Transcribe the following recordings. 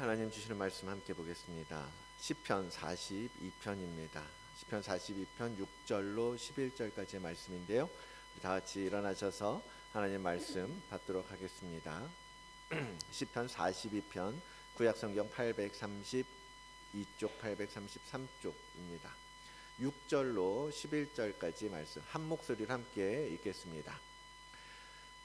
하나님 주시는 말씀 함께 보겠습니다. 시편 42편입니다. 시편 42편 6절로 11절까지의 말씀인데요. 다 같이 일어나셔서 하나님 말씀 받도록 하겠습니다. 시편 42편 구약성경 832쪽 833쪽입니다. 6절로 11절까지 말씀 한 목소리로 함께 읽겠습니다.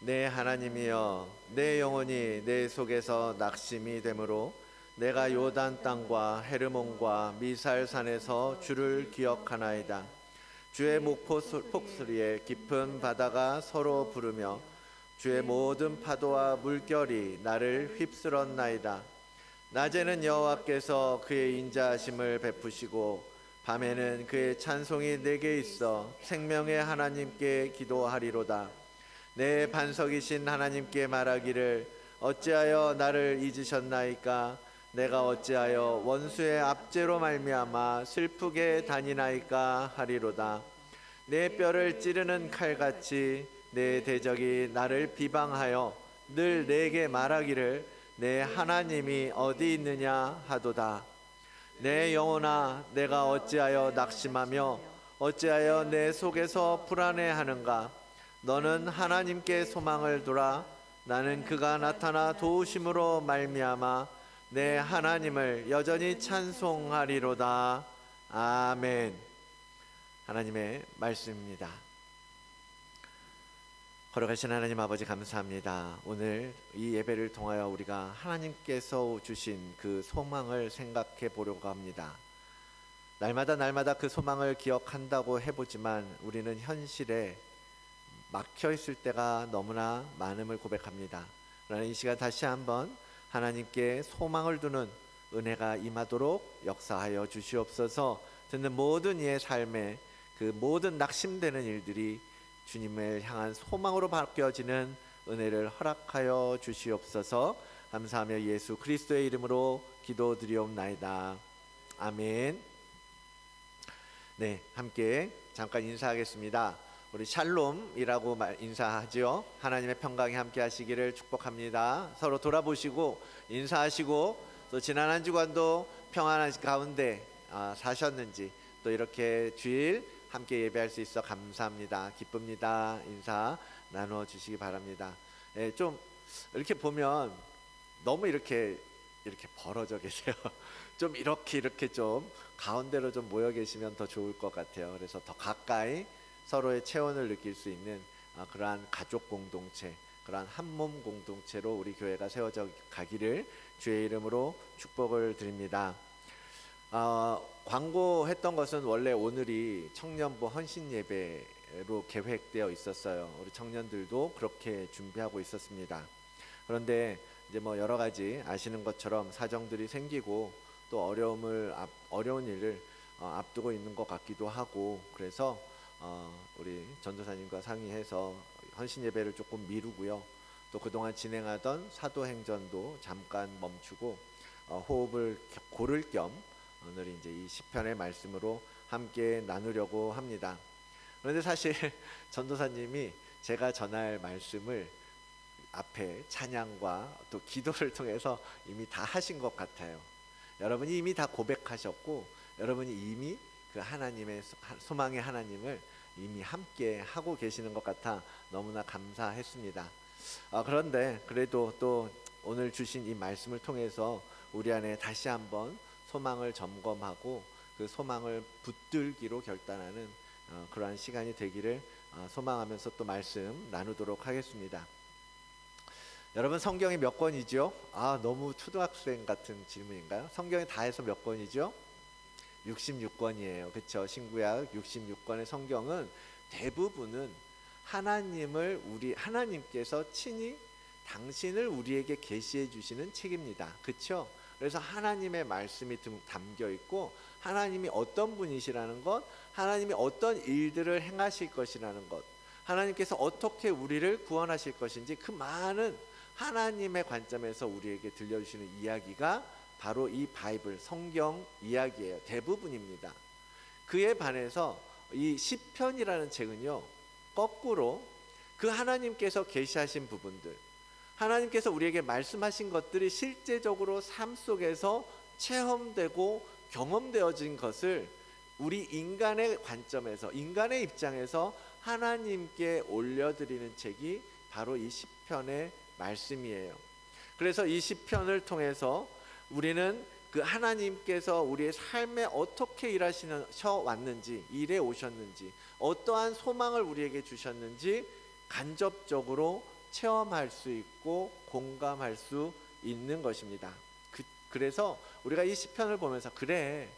내 하나님이여, 내 영혼이 내 속에서 낙심이 되므로 내가 요단 땅과 헤르몬과 미살산에서 주를 기억하나이다. 주의 폭소리에 깊은 바다가 서로 부르며 주의 모든 파도와 물결이 나를 휩쓸었나이다. 낮에는 여호와께서 그의 인자하심을 베푸시고 밤에는 그의 찬송이 내게 있어 생명의 하나님께 기도하리로다. 내 반석이신 하나님께 말하기를 어찌하여 나를 잊으셨나이까? 내가 어찌하여 원수의 압제로 말미암아 슬프게 다니나이까 하리로다. 내 뼈를 찌르는 칼같이 내 대적이 나를 비방하여 늘 내게 말하기를 내 하나님이 어디 있느냐 하도다. 내 영혼아, 내가 어찌하여 낙심하며 어찌하여 내 속에서 불안해하는가? 너는 하나님께 소망을 두라. 나는 그가 나타나 도우심으로 말미암아 내 하나님을 여전히 찬송하리로다. 아멘. 하나님의 말씀입니다. 걸어가신 하나님 아버지 감사합니다. 오늘 이 예배를 통하여 우리가 하나님께서 주신 그 소망을 생각해 보려고 합니다. 날마다 그 소망을 기억한다고 해보지만 우리는 현실에 막혀 있을 때가 너무나 많음을 고백합니다. 그러나 이 시간 다시 한번 하나님께 소망을 두는 은혜가 임하도록 역사하여 주시옵소서. 듣는 모든 이의 삶에 그 모든 낙심되는 일들이 주님을 향한 소망으로 바뀌어지는 은혜를 허락하여 주시옵소서. 감사하며 예수 그리스도의 이름으로 기도드리옵나이다. 아멘. 네, 함께 잠깐 인사하겠습니다. 우리 샬롬이라고 인사하죠. 하나님의 평강이 함께 하시기를 축복합니다. 서로 돌아보시고 인사하시고 또 지난 한 주간도 평안한 가운데 사셨는지 또 이렇게 주일 함께 예배할 수 있어 감사합니다. 기쁩니다. 인사 나눠주시기 바랍니다. 네, 좀 이렇게 보면 너무 이렇게 벌어져 계세요. 좀 이렇게 좀 가운데로 좀 모여 계시면 더 좋을 것 같아요. 그래서 더 가까이 서로의 체온을 느낄 수 있는 그러한 가족 공동체, 그러한 한몸 공동체로 우리 교회가 세워져 가기를 주의 이름으로 축복을 드립니다. 광고했던 것은 원래 오늘이 청년부 헌신 예배로 계획되어 있었어요. 우리 청년들도 그렇게 준비하고 있었습니다. 그런데 이제 여러 가지 아시는 것처럼 사정들이 생기고 또 어려운 일을 앞두고 있는 것 같기도 하고, 그래서 우리 전도사님과 상의해서 헌신 예배를 조금 미루고요. 또 그동안 진행하던 사도행전도 잠깐 멈추고 호흡을 고를 겸 오늘 이제 이 시편의 말씀으로 함께 나누려고 합니다. 그런데 사실 전도사님이 제가 전할 말씀을 앞에 찬양과 또 기도를 통해서 이미 다 하신 것 같아요. 여러분이 이미 다 고백하셨고 여러분이 이미 그 하나님의 소망의 하나님을 이미 함께 하고 계시는 것 같아 너무나 감사했습니다. 그런데 그래도 또 오늘 주신 이 말씀을 통해서 우리 안에 다시 한번 소망을 점검하고 그 소망을 붙들기로 결단하는 그러한 시간이 되기를 소망하면서 또 말씀 나누도록 하겠습니다. 여러분, 성경이 몇 권이죠? 너무 초등학생 같은 질문인가요? 성경이 다 해서 몇 권이죠? 66권이에요. 그렇죠? 신구약 66권의 성경은 대부분은 하나님께서 친히 당신을 우리에게 계시해 주시는 책입니다. 그렇죠? 그래서 하나님의 말씀이 담겨 있고 하나님이 어떤 분이시라는 것, 하나님이 어떤 일들을 행하실 것이라는 것, 하나님께서 어떻게 우리를 구원하실 것인지 그 많은 하나님의 관점에서 우리에게 들려주시는 이야기가 바로 이 바이블 성경 이야기예요. 대부분입니다. 그에 반해서 이 시편이라는 책은요, 거꾸로 그 하나님께서 계시하신 부분들, 하나님께서 우리에게 말씀하신 것들이 실제적으로 삶 속에서 체험되고 경험되어진 것을 우리 인간의 관점에서, 인간의 입장에서 하나님께 올려드리는 책이 바로 이 시편의 말씀이에요. 그래서 이 시편을 통해서 우리는 그 하나님께서 우리의 삶에 어떻게 일하셔 왔는지, 일해 오셨는지, 어떠한 소망을 우리에게 주셨는지 간접적으로 체험할 수 있고 공감할 수 있는 것입니다. 그래서 우리가 이 시편을 보면서, 그래,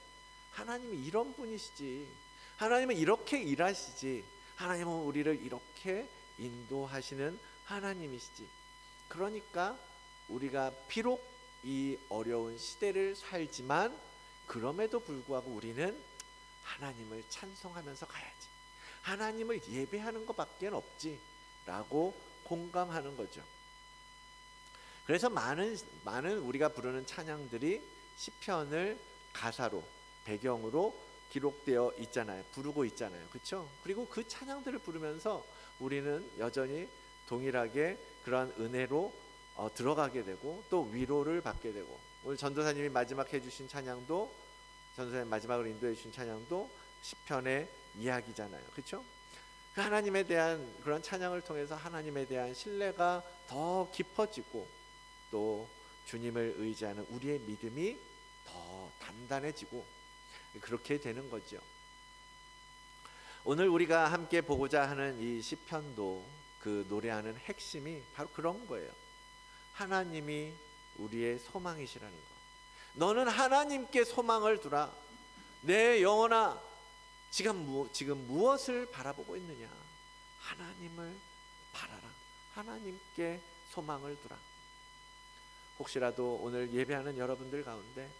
하나님이 이런 분이시지, 하나님은 이렇게 일하시지, 하나님은 우리를 이렇게 인도하시는 하나님이시지. 그러니까 우리가 비록 이 어려운 시대를 살지만 그럼에도 불구하고 우리는 하나님을 찬송하면서 가야지, 하나님을 예배하는 것밖에 없지 라고 공감하는 거죠. 그래서 많은 우리가 부르는 찬양들이 시편을 가사로, 배경으로 기록되어 있잖아요. 부르고 있잖아요. 그렇죠? 그리고 그 찬양들을 부르면서 우리는 여전히 동일하게 그러한 은혜로 들어가게 되고 또 위로를 받게 되고, 오늘 전도사님이 마지막 해주신 찬양도, 전도사님 마지막으로 인도해 주신 찬양도 시편의 이야기잖아요. 그렇죠? 하나님에 대한 그런 찬양을 통해서 하나님에 대한 신뢰가 더 깊어지고 또 주님을 의지하는 우리의 믿음이 더 단단해지고 그렇게 되는 거죠. 오늘 우리가 함께 보고자 하는 이 시편도 그 노래하는 핵심이 바로 그런 거예요. 하나님이 우리의 소망이시라는 거. 너는 하나님께 소망을 두라. 내 영혼아, 지금 무엇을 바라보고 있느냐? 하나님을 바라라. 하나님께 소망을 두라. 혹시라도 오늘 예배하는 여러분들 가운데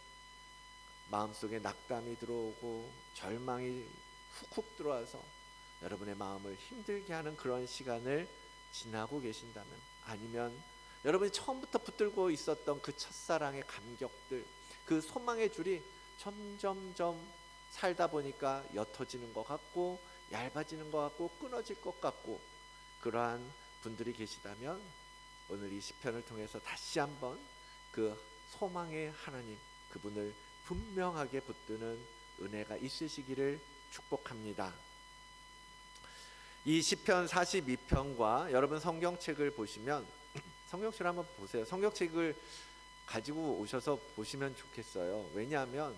마음속에 낙담이 들어오고 절망이 훅훅 들어와서 여러분의 마음을 힘들게 하는 그런 시간을 지나고 계신다면, 아니면 여러분이 처음부터 붙들고 있었던 그 첫사랑의 감격들, 그 소망의 줄이 점점점 살다 보니까 옅어지는 것 같고 얇아지는 것 같고 끊어질 것 같고, 그러한 분들이 계시다면 오늘 이 시편을 통해서 다시 한번 그 소망의 하나님, 그분을 분명하게 붙드는 은혜가 있으시기를 축복합니다. 이 시편 42편과 여러분 성경책을 보시면, 성경책을 한번 보세요. 성경책을 가지고 오셔서 보시면 좋겠어요. 왜냐하면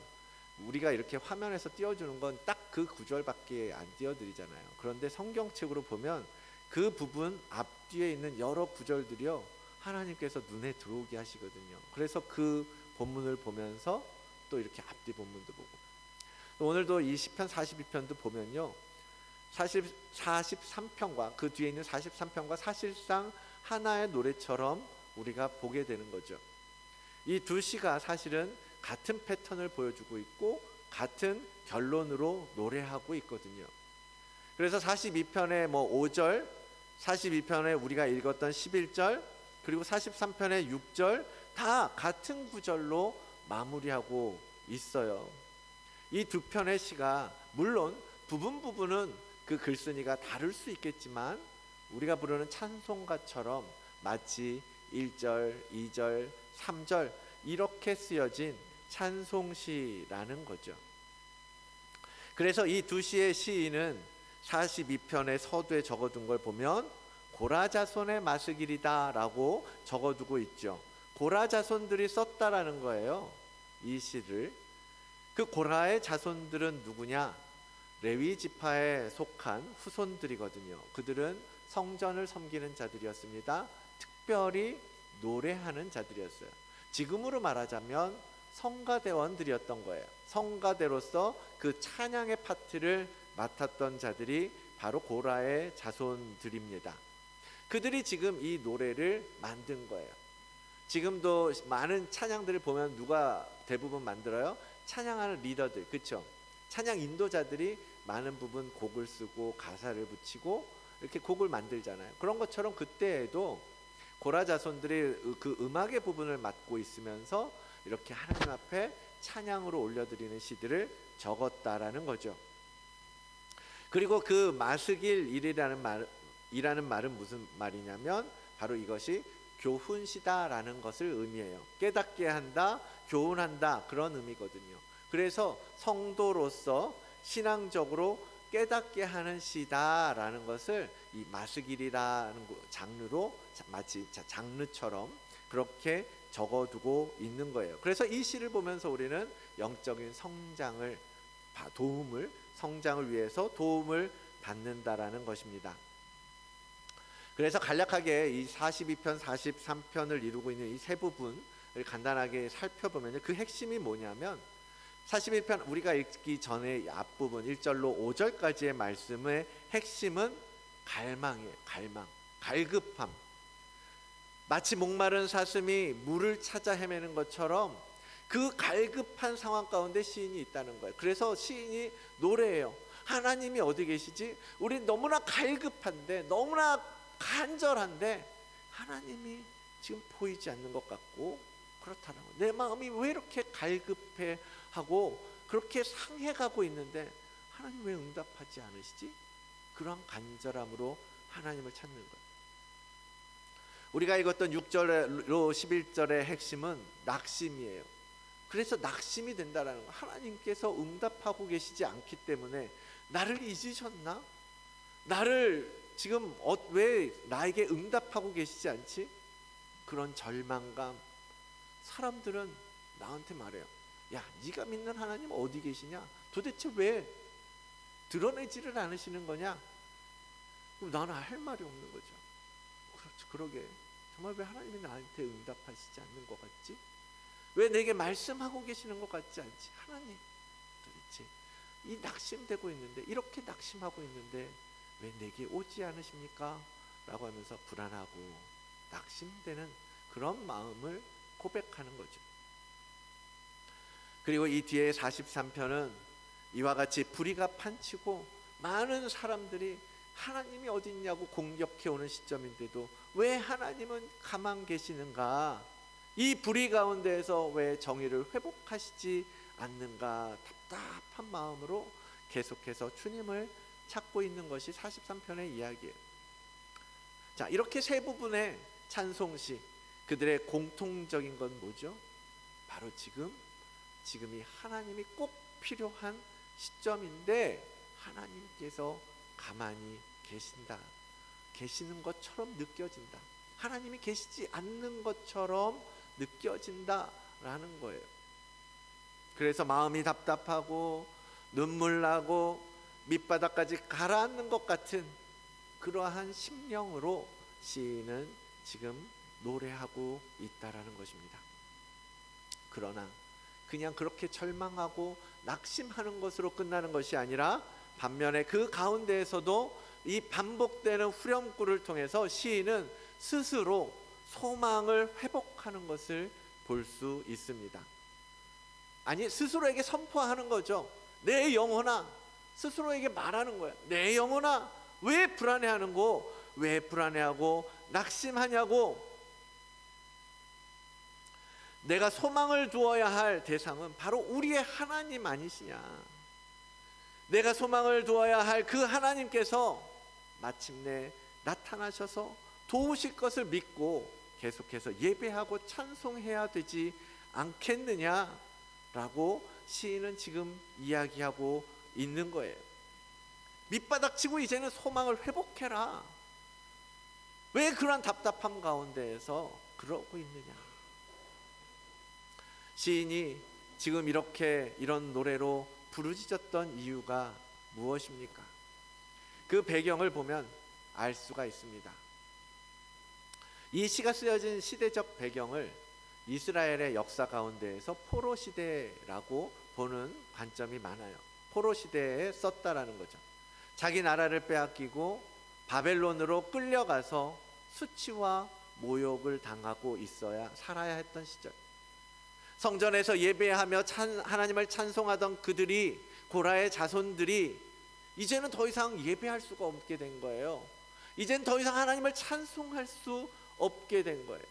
우리가 이렇게 화면에서 띄워주는 건 딱 그 구절밖에 안 띄워드리잖아요. 그런데 성경책으로 보면 그 부분 앞뒤에 있는 여러 구절들이요, 하나님께서 눈에 들어오게 하시거든요. 그래서 그 본문을 보면서 또 이렇게 앞뒤 본문도 보고, 오늘도 이 시편 42편도 보면요, 43편과 그 뒤에 있는 43편과 사실상 하나의 노래처럼 우리가 보게 되는 거죠. 이 두 시가 사실은 같은 패턴을 보여주고 있고 같은 결론으로 노래하고 있거든요. 그래서 42편의 5절, 42편에 우리가 읽었던 11절, 그리고 43편의 6절 다 같은 구절로 마무리하고 있어요. 이 두 편의 시가 물론 부분은 그 글쓴이가 다를 수 있겠지만 우리가 부르는 찬송가처럼 마치 1절, 2절, 3절 이렇게 쓰여진 찬송시라는 거죠. 그래서 이 두 시의 시인은 42편의 서두에 적어둔 걸 보면 고라자손의 마스길이다 라고 적어두고 있죠. 고라자손들이 썼다라는 거예요, 이 시를. 그 고라의 자손들은 누구냐? 레위 지파에 속한 후손들이거든요. 그들은 성전을 섬기는 자들이었습니다. 특별히 노래하는 자들이었어요. 지금으로 말하자면 성가대원들이었던 거예요. 성가대로서 그 찬양의 파트를 맡았던 자들이 바로 고라의 자손들입니다. 그들이 지금 이 노래를 만든 거예요. 지금도 많은 찬양들을 보면 누가 대부분 만들어요? 찬양하는 리더들, 그렇죠? 찬양 인도자들이 많은 부분 곡을 쓰고 가사를 붙이고 이렇게 곡을 만들잖아요. 그런 것처럼 그때에도 고라 자손들이 그 음악의 부분을 맡고 있으면서 이렇게 하나님 앞에 찬양으로 올려드리는 시들을 적었다라는 거죠. 그리고 그 마스길이라는 말은 무슨 말이냐면 바로 이것이 교훈시다라는 것을 의미해요. 깨닫게 한다, 교훈한다, 그런 의미거든요. 그래서 성도로서 신앙적으로 깨닫게 하는 시다라는 것을 이 마스길이라는 장르로 마치 장르처럼 그렇게 적어두고 있는 거예요. 그래서 이 시를 보면서 우리는 영적인 성장을 위해서 도움을 받는다라는 것입니다. 그래서 간략하게 이 42편, 43편을 이루고 있는 이 세 부분을 간단하게 살펴보면 그 핵심이 뭐냐면 41편 우리가 읽기 전에 앞부분 1절로 5절까지의 말씀의 핵심은 갈망이에요. 갈급함. 마치 목마른 사슴이 물을 찾아 헤매는 것처럼 그 갈급한 상황 가운데 시인이 있다는 거예요. 그래서 시인이 노래해요. 하나님이 어디 계시지? 우리 너무나 갈급한데, 너무나 간절한데 하나님이 지금 보이지 않는 것 같고 그렇다는 거예요. 내 마음이 왜 이렇게 갈급해 하고 그렇게 상해가고 있는데 하나님 왜 응답하지 않으시지? 그런 간절함으로 하나님을 찾는 거예요. 우리가 읽었던 6절로 11절의 핵심은 낙심이에요. 그래서 낙심이 된다라는 거. 하나님께서 응답하고 계시지 않기 때문에 나를 잊으셨나? 나를 지금 왜 나에게 응답하고 계시지 않지? 그런 절망감. 사람들은 나한테 말해요. 야, 네가 믿는 하나님 어디 계시냐? 도대체 왜 드러내지를 않으시는 거냐? 그럼 나는 할 말이 없는 거죠. 그렇죠. 그러게 정말 왜 하나님이 나한테 응답하시지 않는 것 같지? 왜 내게 말씀하고 계시는 것 같지 않지? 하나님 도대체 이 낙심되고 있는데, 이렇게 낙심하고 있는데 왜 내게 오지 않으십니까? 라고 하면서 불안하고 낙심되는 그런 마음을 고백하는 거죠. 그리고 이 뒤에 43편은 이와 같이 불의가 판치고 많은 사람들이 하나님이 어디 있냐고 공격해 오는 시점인데도 왜 하나님은 가만 계시는가? 이 불의 가운데에서 왜 정의를 회복하시지 않는가? 답답한 마음으로 계속해서 주님을 찾고 있는 것이 43편의 이야기예요. 자, 이렇게 세 부분의 찬송시, 그들의 공통적인 건 뭐죠? 바로 지금이 하나님이 꼭 필요한 시점인데 하나님께서 가만히 계시는 것처럼 느껴진다. 하나님이 계시지 않는 것처럼 느껴진다라는 거예요. 그래서 마음이 답답하고 눈물 나고 밑바닥까지 가라앉는 것 같은 그러한 심령으로 시인은 지금 노래하고 있다라는 것입니다. 그러나 그냥 그렇게 절망하고 낙심하는 것으로 끝나는 것이 아니라 반면에 그 가운데에서도 이 반복되는 후렴구를 통해서 시인은 스스로 소망을 회복하는 것을 볼 수 있습니다. 아니, 스스로에게 선포하는 거죠. 내 영혼아, 스스로에게 말하는 거야. 내 영혼아, 왜 불안해하는고? 왜 불안해하고 낙심하냐고? 내가 소망을 두어야 할 대상은 바로 우리의 하나님 아니시냐? 내가 소망을 두어야 할 그 하나님께서 마침내 나타나셔서 도우실 것을 믿고 계속해서 예배하고 찬송해야 되지 않겠느냐라고 시인은 지금 이야기하고 있는 거예요. 밑바닥 치고 이제는 소망을 회복해라. 왜 그런 답답함 가운데에서 그러고 있느냐? 시인이 지금 이런 노래로 부르짖었던 이유가 무엇입니까? 그 배경을 보면 알 수가 있습니다. 이 시가 쓰여진 시대적 배경을 이스라엘의 역사 가운데에서 포로 시대라고 보는 관점이 많아요. 포로 시대에 썼다라는 거죠. 자기 나라를 빼앗기고 바벨론으로 끌려가서 수치와 모욕을 당하고 살아야 했던 시절. 성전에서 예배하며 하나님을 찬송하던 그들이, 고라의 자손들이 이제는 더 이상 예배할 수가 없게 된 거예요. 이제는 더 이상 하나님을 찬송할 수 없게 된 거예요.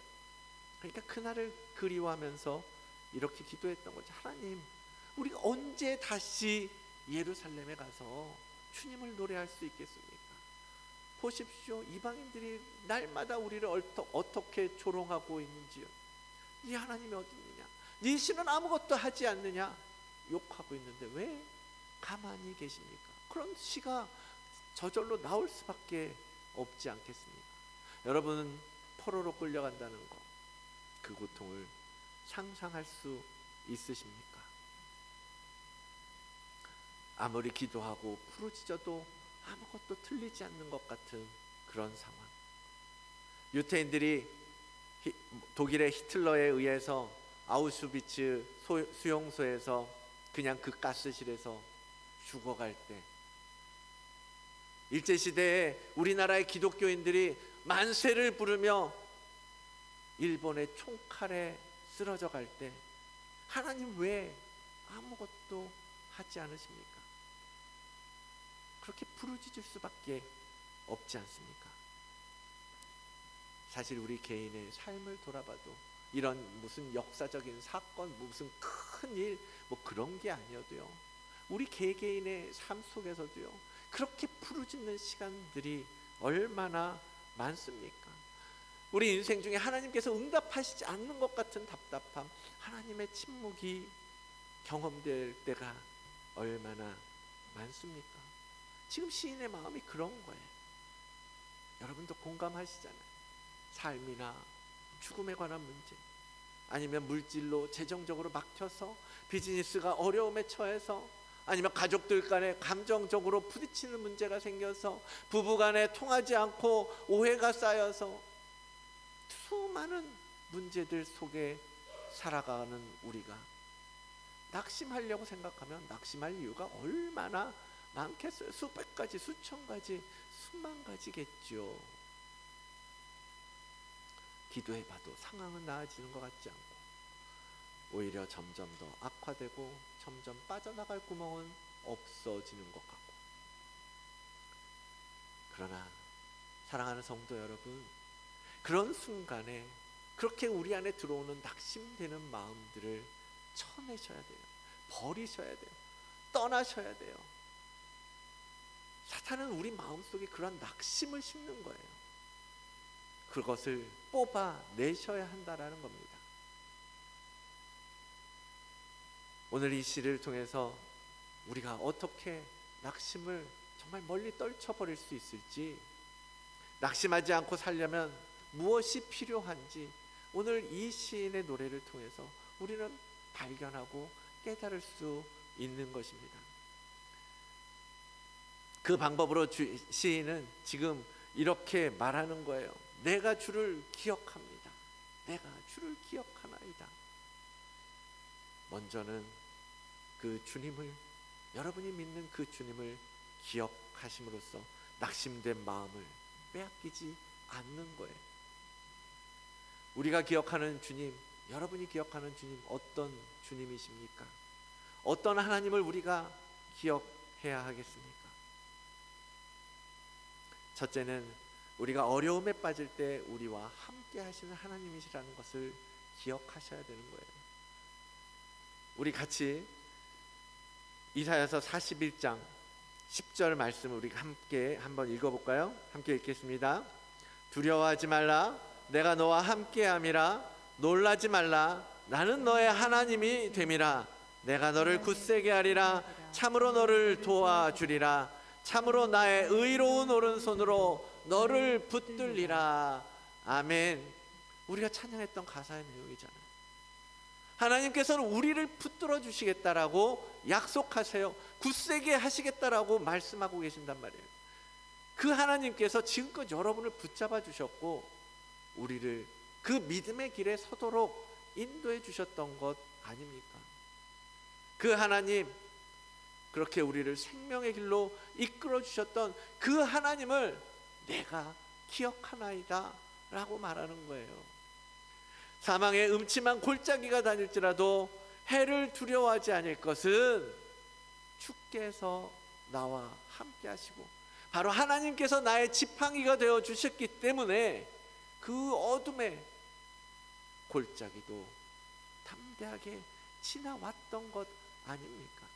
그러니까 그날을 그리워하면서 이렇게 기도했던 거죠. 하나님, 우리가 언제 다시 예루살렘에 가서 주님을 노래할 수 있겠습니까? 보십시오. 이방인들이 날마다 우리를 어떻게 조롱하고 있는지요. 네 하나님이 어디 있느냐, 네 신은 아무것도 하지 않느냐 욕하고 있는데 왜 가만히 계십니까? 그런 시가 저절로 나올 수밖에 없지 않겠습니까? 여러분, 포로로 끌려간다는 것, 그 고통을 상상할 수 있으십니까? 아무리 기도하고 부르짖어도 아무것도 틀리지 않는 것 같은 그런 상황. 유태인들이 독일의 히틀러에 의해서 아우슈비츠 수용소에서 그냥 그 가스실에서 죽어갈 때, 일제시대에 우리나라의 기독교인들이 만세를 부르며 일본의 총칼에 쓰러져 갈 때 하나님 왜 아무것도 하지 않으십니까? 그렇게 부르짖을 수밖에 없지 않습니까? 사실 우리 개인의 삶을 돌아봐도 이런 무슨 역사적인 사건, 무슨 큰일 뭐 그런 게 아니어도요, 우리 개개인의 삶 속에서도요, 그렇게 부르짖는 시간들이 얼마나 많습니까? 우리 인생 중에 하나님께서 응답하시지 않는 것 같은 답답함, 하나님의 침묵이 경험될 때가 얼마나 많습니까? 지금 시인의 마음이 그런 거예요. 여러분도 공감하시잖아요. 삶이나 죽음에 관한 문제, 아니면 물질로 재정적으로 막혀서 비즈니스가 어려움에 처해서, 아니면 가족들 간에 감정적으로 부딪히는 문제가 생겨서 부부 간에 통하지 않고 오해가 쌓여서 수많은 문제들 속에 살아가는 우리가 낙심하려고 생각하면 낙심할 이유가 얼마나 많겠어요. 수백 가지, 수천 가지, 수만 가지겠죠. 기도해봐도 상황은 나아지는 것 같지 않고 오히려 점점 더 악화되고 점점 빠져나갈 구멍은 없어지는 것 같고. 그러나 사랑하는 성도 여러분, 그런 순간에 그렇게 우리 안에 들어오는 낙심되는 마음들을 쳐내셔야 돼요. 버리셔야 돼요. 떠나셔야 돼요. 사탄은 우리 마음속에 그런 낙심을 심는 거예요. 그것을 뽑아내셔야 한다라는 겁니다. 오늘 이 시를 통해서 우리가 어떻게 낙심을 정말 멀리 떨쳐버릴 수 있을지, 낙심하지 않고 살려면 무엇이 필요한지 오늘 이 시인의 노래를 통해서 우리는 발견하고 깨달을 수 있는 것입니다. 그 방법으로 시인은 지금 이렇게 말하는 거예요. 내가 주를 기억합니다. 내가 주를 기억하나이다. 먼저는 그 주님을, 여러분이 믿는 그 주님을 기억하심으로써 낙심된 마음을 빼앗기지 않는 거예요. 우리가 기억하는 주님, 여러분이 기억하는 주님, 어떤 주님이십니까? 어떤 하나님을 우리가 기억해야 하겠습니까? 첫째는 우리가 어려움에 빠질 때 우리와 함께 하시는 하나님이시라는 것을 기억하셔야 되는 거예요. 우리 같이 이사야서 41장 10절 말씀을 우리 함께 한번 읽어볼까요? 함께 읽겠습니다. 두려워하지 말라, 내가 너와 함께함이라. 놀라지 말라, 나는 너의 하나님이 됨이라. 내가 너를 굳세게 하리라. 참으로 너를 도와주리라. 참으로 나의 의로운 오른손으로 너를 붙들리라. 아멘. 우리가 찬양했던 가사의 내용이잖아요. 하나님께서는 우리를 붙들어 주시겠다라고 약속하세요. 굳세게 하시겠다라고 말씀하고 계신단 말이에요. 그 하나님께서 지금껏 여러분을 붙잡아 주셨고 우리를 그 믿음의 길에 서도록 인도해 주셨던 것 아닙니까? 그 하나님, 그렇게 우리를 생명의 길로 이끌어 주셨던 그 하나님을 내가 기억하나이다 라고 말하는 거예요. 사망의 음침한 골짜기가 다닐지라도 해를 두려워하지 않을 것은 주께서 나와 함께 하시고 바로 하나님께서 나의 지팡이가 되어 주셨기 때문에 그 어둠의 골짜기도 담대하게 지나왔던 것 아닙니까?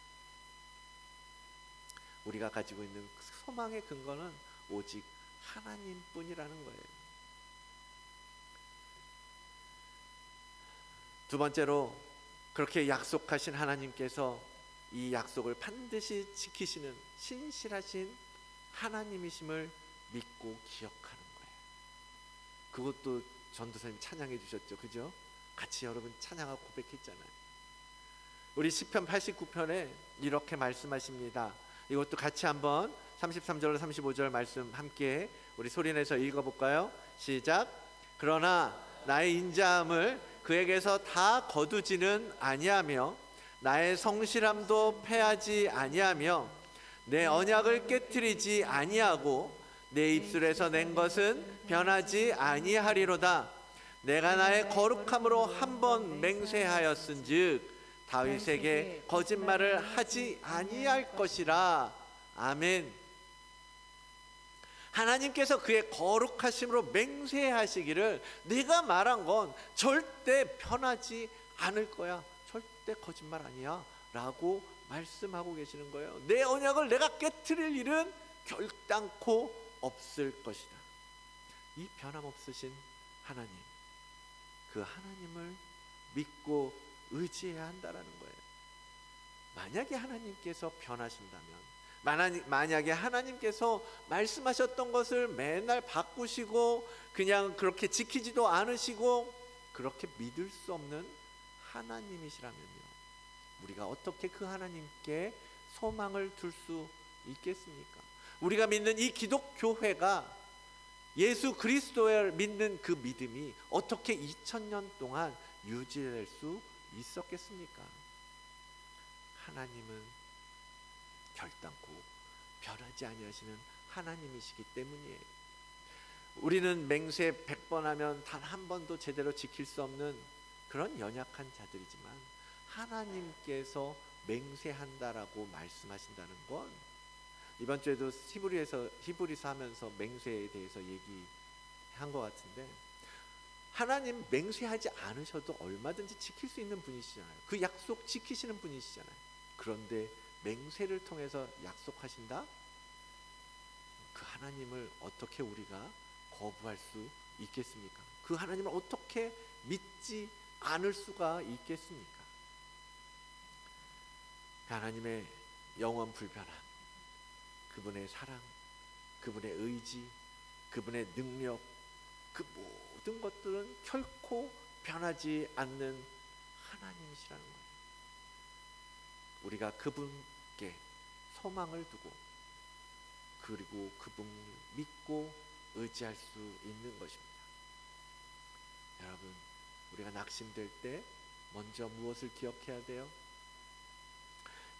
우리가 가지고 있는 소망의 근거는 오직 하나님뿐이라는 거예요. 두 번째로, 그렇게 약속하신 하나님께서 이 약속을 반드시 지키시는 신실하신 하나님이심을 믿고 기억하는 거예요. 그것도 전도사님 찬양해 주셨죠, 그죠? 같이 여러분 찬양하고 고백했잖아요. 우리 시편 89편에 이렇게 말씀하십니다. 이것도 같이 한번 33절 35절 말씀 함께 우리 소리내서 읽어볼까요? 시작. 그러나 나의 인자함을 그에게서 다 거두지는 아니하며 나의 성실함도 패하지 아니하며 내 언약을 깨트리지 아니하고 내 입술에서 낸 것은 변하지 아니하리로다. 내가 나의 거룩함으로 한 번 맹세하였은즉 다윗에게 거짓말을 하지 아니할 것이라. 아멘. 하나님께서 그의 거룩하심으로 맹세하시기를 네가 말한 건 절대 변하지 않을 거야, 절대 거짓말 아니야 라고 말씀하고 계시는 거예요. 내 언약을 내가 깨트릴 일은 결단코 없을 것이다. 이 변함없으신 하나님, 그 하나님을 믿고 의지해야 한다라는 거예요. 만약에 하나님께서 변하신다면, 만약에 하나님께서 말씀하셨던 것을 맨날 바꾸시고 그냥 그렇게 지키지도 않으시고 그렇게 믿을 수 없는 하나님이시라면요, 우리가 어떻게 그 하나님께 소망을 둘 수 있겠습니까? 우리가 믿는 이 기독교회가 예수 그리스도를 믿는 그 믿음이 어떻게 2000년 동안 유지될 수 있었겠습니까? 하나님은 결단코 변하지 아니하시는 하나님이시기 때문이에요. 우리는 맹세 100번 하면 단 한 번도 제대로 지킬 수 없는 그런 연약한 자들이지만 하나님께서 맹세한다라고 말씀하신다는 건, 이번 주에도 히브리서 하면서 맹세에 대해서 얘기한 것 같은데, 하나님 맹세하지 않으셔도 얼마든지 지킬 수 있는 분이시잖아요. 그 약속 지키시는 분이시잖아요. 그런데 맹세를 통해서 약속하신다? 그 하나님을 어떻게 우리가 거부할 수 있겠습니까? 그 하나님을 어떻게 믿지 않을 수가 있겠습니까? 그 하나님의 영원 불변함, 그분의 사랑, 그분의 의지, 그분의 능력, 그 모든 것들은 결코 변하지 않는 하나님이시라는 거예요. 우리가 그분께 소망을 두고 그리고 그분을 믿고 의지할 수 있는 것입니다. 여러분, 우리가 낙심될 때 먼저 무엇을 기억해야 돼요?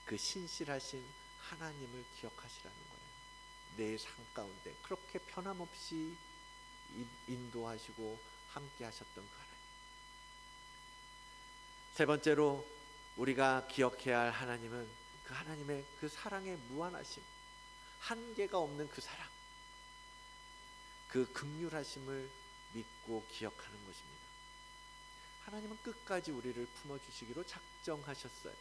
그 신실하신 하나님을 기억하시라는 거예요. 내 삶 가운데 그렇게 변함없이 인도하시고 함께 하셨던 그 하나님. 세 번째로 우리가 기억해야 할 하나님은 그 하나님의 그 사랑의 무한하심, 한계가 없는 그 사랑, 그 긍휼하심을 믿고 기억하는 것입니다. 하나님은 끝까지 우리를 품어주시기로 작정하셨어요.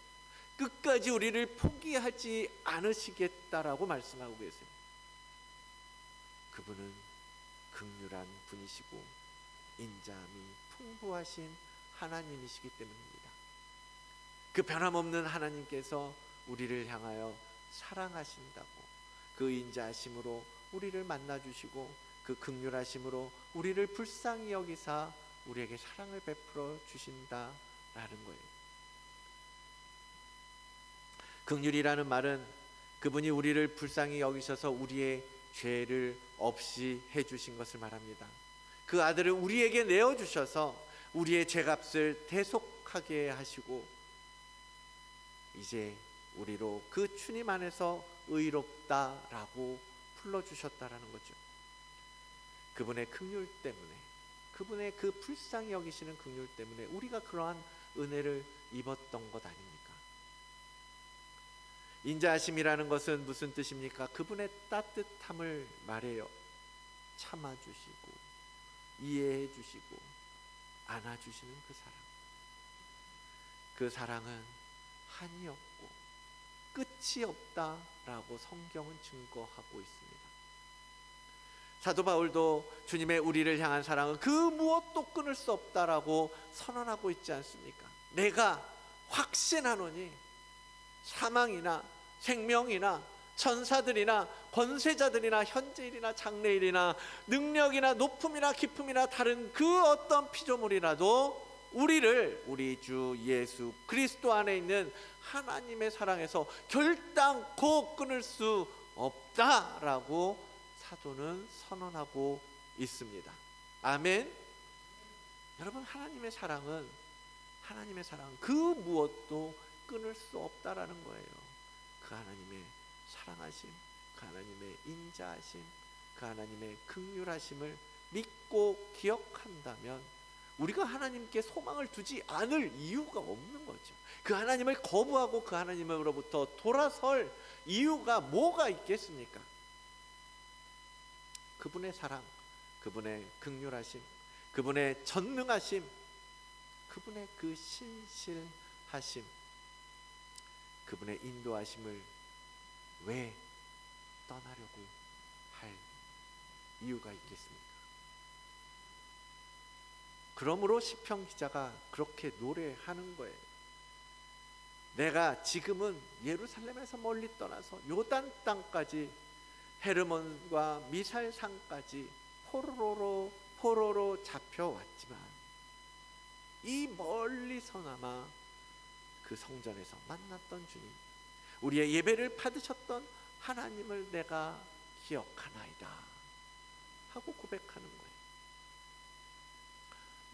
끝까지 우리를 포기하지 않으시겠다라고 말씀하고 계세요. 그분은 긍휼한 분이시고 인자함이 풍부하신 하나님이시기 때문입니다. 그 변함없는 하나님께서 우리를 향하여 사랑하신다고, 그 인자하심으로 우리를 만나주시고 그 긍휼하심으로 우리를 불쌍히 여기사 우리에게 사랑을 베풀어 주신다라는 거예요. 긍휼이라는 말은 그분이 우리를 불쌍히 여기셔서 우리의 죄를 없이 해주신 것을 말합니다. 그 아들을 우리에게 내어주셔서 우리의 죄값을 대속하게 하시고 이제 우리로 그 주님 안에서 의롭다라고 불러주셨다라는 거죠. 그분의 긍휼 때문에, 그분의 그 불쌍히 여기시는 긍휼 때문에 우리가 그러한 은혜를 입었던 것 아닙니까? 인자하심이라는 것은 무슨 뜻입니까? 그분의 따뜻함을 말해요. 참아주시고 이해해 주시고 안아주시는 그 사랑. 그 사랑은 한이 없고 끝이 없다라고 성경은 증거하고 있습니다. 사도 바울도 주님의 우리를 향한 사랑은 그 무엇도 끊을 수 없다라고 선언하고 있지 않습니까? 내가 확신하노니 사망이나 생명이나 천사들이나 권세자들이나 현재일이나 장래일이나 능력이나 높음이나 깊음이나 다른 그 어떤 피조물이라도 우리를 우리 주 예수 그리스도 안에 있는 하나님의 사랑에서 결단코 끊을 수 없다라고 사도는 선언하고 있습니다. 아멘. 여러분, 하나님의 사랑은 그 무엇도 끊을 수 없다라는 거예요. 그 하나님의 사랑하심, 그 하나님의 인자하심, 그 하나님의 긍휼하심을 믿고 기억한다면 우리가 하나님께 소망을 두지 않을 이유가 없는 거죠. 그 하나님을 거부하고 그 하나님으로부터 돌아설 이유가 뭐가 있겠습니까? 그분의 사랑, 그분의 긍휼하심, 그분의 전능하심, 그분의 그 신실하심, 그분의 인도하심을 왜 떠나려고 할 이유가 있겠습니까? 그러므로 시편 기자가 그렇게 노래하는 거예요. 내가 지금은 예루살렘에서 멀리 떠나서 요단 땅까지 헤르몬과 미살산까지 포로로 잡혀왔지만 이 멀리서나마 그 성전에서 만났던 주님, 우리의 예배를 받으셨던 하나님을 내가 기억하나이다 하고 고백하는 거예요.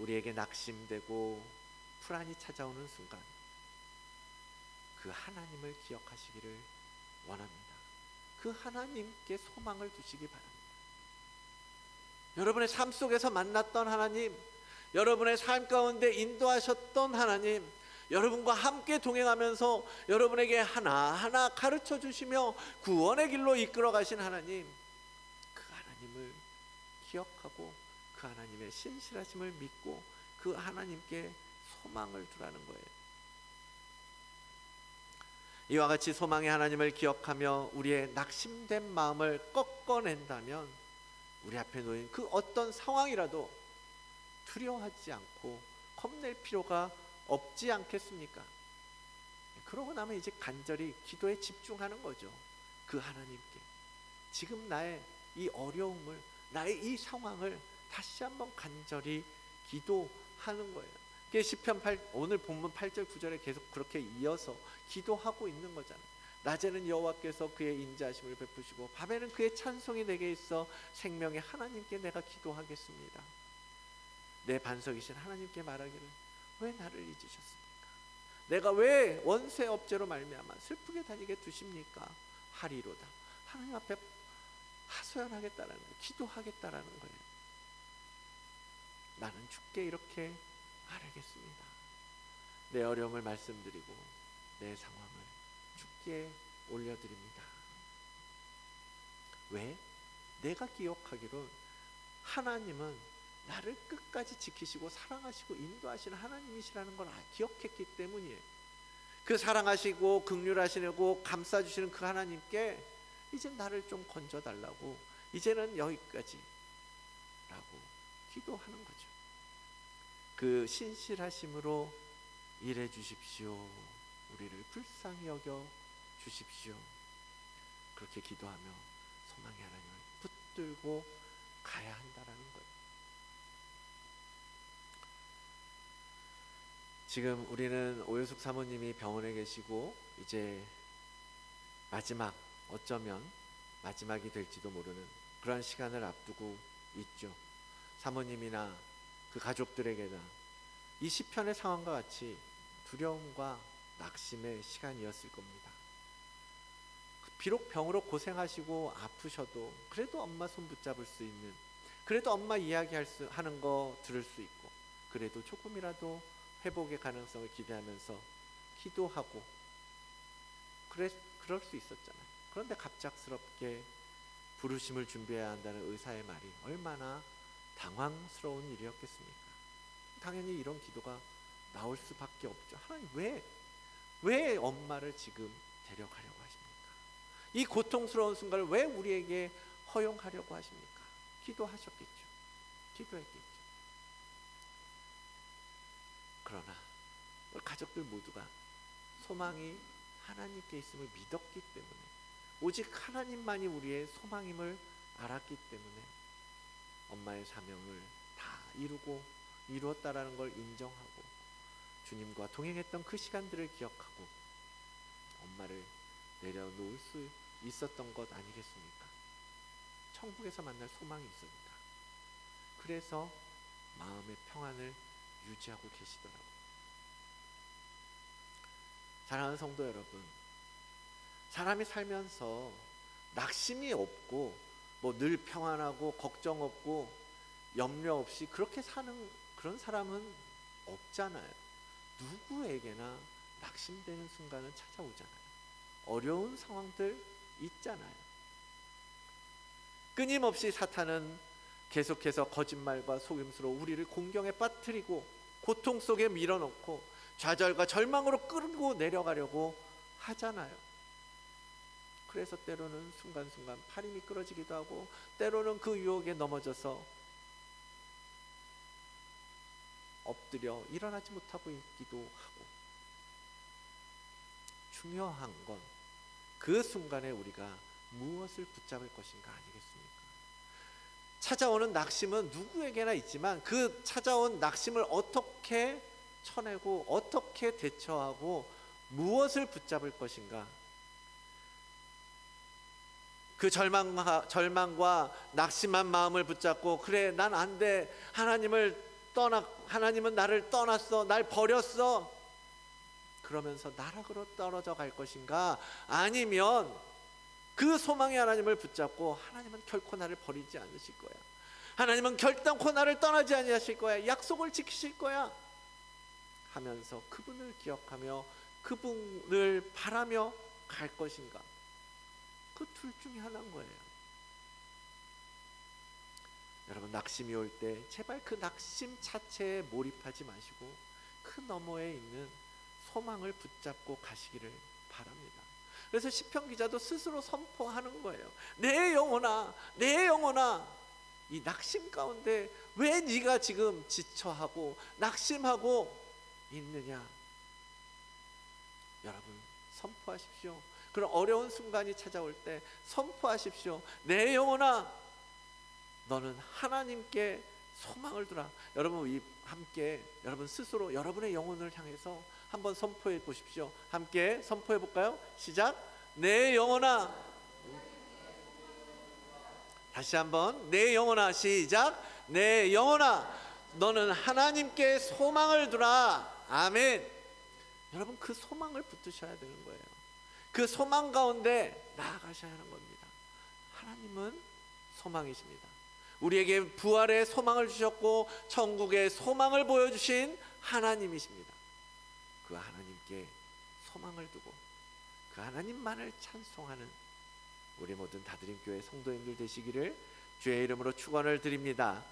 우리에게 낙심되고 불안이 찾아오는 순간 그 하나님을 기억하시기를 원합니다. 그 하나님께 소망을 두시기 바랍니다. 여러분의 삶 속에서 만났던 하나님, 여러분의 삶 가운데 인도하셨던 하나님, 여러분과 함께 동행하면서 여러분에게 하나하나 가르쳐 주시며 구원의 길로 이끌어 가신 하나님, 그 하나님을 기억하고 그 하나님의 신실하심을 믿고 그 하나님께 소망을 두라는 거예요. 이와 같이 소망의 하나님을 기억하며 우리의 낙심된 마음을 꺾어낸다면 우리 앞에 놓인 그 어떤 상황이라도 두려워하지 않고 겁낼 필요가 없지 않겠습니까? 그러고 나면 이제 간절히 기도에 집중하는 거죠. 그 하나님께 지금 나의 이 어려움을, 나의 이 상황을 다시 한번 간절히 기도하는 거예요. 시편 8, 오늘 본문 8절 9절에 계속 그렇게 이어서 기도하고 있는 거잖아요. 낮에는 여호와께서 그의 인자하심을 베푸시고 밤에는 그의 찬송이 내게 있어 생명의 하나님께 내가 기도하겠습니다. 내 반석이신 하나님께 말하기를 왜 나를 잊으셨습니까? 내가 왜 원수의 업죄로 말미암아 슬프게 다니게 두십니까? 하리로다. 하나님 앞에 하소연하겠다라는 거예요. 기도하겠다라는 거예요. 나는 주께 이렇게 말하겠습니다. 내 어려움을 말씀드리고 내 상황을 주께 올려드립니다. 왜? 내가 기억하기로 하나님은 나를 끝까지 지키시고 사랑하시고 인도하시는 하나님이시라는 걸 기억했기 때문이에요. 그 사랑하시고 긍휼하시고 감싸주시는 그 하나님께 이제 나를 좀 건져달라고, 이제는 여기까지 라고 기도하는 거죠. 그 신실하심으로 일해 주십시오. 우리를 불쌍히 여겨 주십시오. 그렇게 기도하며 소망의 하나님을 붙들고 가야 한다라는 거예요. 지금 우리는 오효숙 사모님이 병원에 계시고 이제 마지막, 어쩌면 마지막이 될지도 모르는 그런 시간을 앞두고 있죠. 사모님이나 그 가족들에게나 이 시편의 상황과 같이 두려움과 낙심의 시간이었을 겁니다. 비록 병으로 고생하시고 아프셔도 그래도 엄마 손 붙잡을 수 있는, 그래도 엄마 하는 거 들을 수 있고, 그래도 조금이라도 회복의 가능성을 기대하면서 기도하고 그럴 수 있었잖아요. 그런데 갑작스럽게 부르심을 준비해야 한다는 의사의 말이 얼마나 당황스러운 일이었겠습니까? 당연히 이런 기도가 나올 수밖에 없죠. 하나님, 왜 엄마를 지금 데려가려고 하십니까? 이 고통스러운 순간을 왜 우리에게 허용하려고 하십니까? 기도하셨겠죠. 기도했겠죠. 그러나 우리 가족들 모두가 소망이 하나님께 있음을 믿었기 때문에, 오직 하나님만이 우리의 소망임을 알았기 때문에 엄마의 사명을 다 이루었다라는 걸 인정하고 주님과 동행했던 그 시간들을 기억하고 엄마를 내려놓을 수 있었던 것 아니겠습니까? 천국에서 만날 소망이 있으니까. 그래서 마음의 평안을 유지하고 계시더라고요. 사랑하는 성도 여러분, 사람이 살면서 낙심이 없고 늘 평안하고 걱정 없고 염려 없이 그렇게 사는 그런 사람은 없잖아요. 누구에게나 낙심되는 순간은 찾아오잖아요. 어려운 상황들 있잖아요. 끊임없이 사탄은 계속해서 거짓말과 속임수로 우리를 공경에 빠뜨리고 고통 속에 밀어넣고 좌절과 절망으로 끌고 내려가려고 하잖아요. 그래서 때로는 순간순간 팔이 미끄러지기도 하고, 때로는 그 유혹에 넘어져서 엎드려 일어나지 못하고 있기도 하고. 중요한 건 그 순간에 우리가 무엇을 붙잡을 것인가 아니겠습니까? 찾아오는 낙심은 누구에게나 있지만 그 찾아온 낙심을 어떻게 쳐내고 어떻게 대처하고 무엇을 붙잡을 것인가. 그 절망과 낙심한 마음을 붙잡고, 그래 난 안 돼, 하나님은 나를 떠났어, 날 버렸어, 그러면서 나락으로 떨어져 갈 것인가, 아니면 그 소망의 하나님을 붙잡고 하나님은 결코 나를 버리지 않으실 거야, 하나님은 결단코 나를 떠나지 아니하실 거야, 약속을 지키실 거야 하면서 그분을 기억하며 그분을 바라며 갈 것인가. 그 둘 중에 하나인 거예요. 여러분, 낙심이 올 때 제발 그 낙심 자체에 몰입하지 마시고 그 너머에 있는 소망을 붙잡고 가시기를 바랍니다. 그래서 시편 기자도 스스로 선포하는 거예요. 내 영혼아, 내 영혼아, 이 낙심 가운데 왜 네가 지금 지쳐하고 낙심하고 있느냐. 여러분, 선포하십시오. 그런 어려운 순간이 찾아올 때 선포하십시오. 내 영혼아, 너는 하나님께 소망을 두라. 여러분, 함께 여러분 스스로 여러분의 영혼을 향해서 한번 선포해 보십시오. 함께 선포해 볼까요? 시작. 내 영혼아. 다시 한번, 내 영혼아. 시작. 내 영혼아, 너는 하나님께 소망을 두라. 아멘. 여러분, 그 소망을 붙드셔야 되는 거예요. 그 소망 가운데 나아가셔야 하는 겁니다. 하나님은 소망이십니다. 우리에게 부활의 소망을 주셨고 천국의 소망을 보여주신 하나님이십니다. 그 하나님께 소망을 두고 그 하나님만을 찬송하는 우리 모든 다드림교회 성도님들 되시기를 주의 이름으로 축원을 드립니다.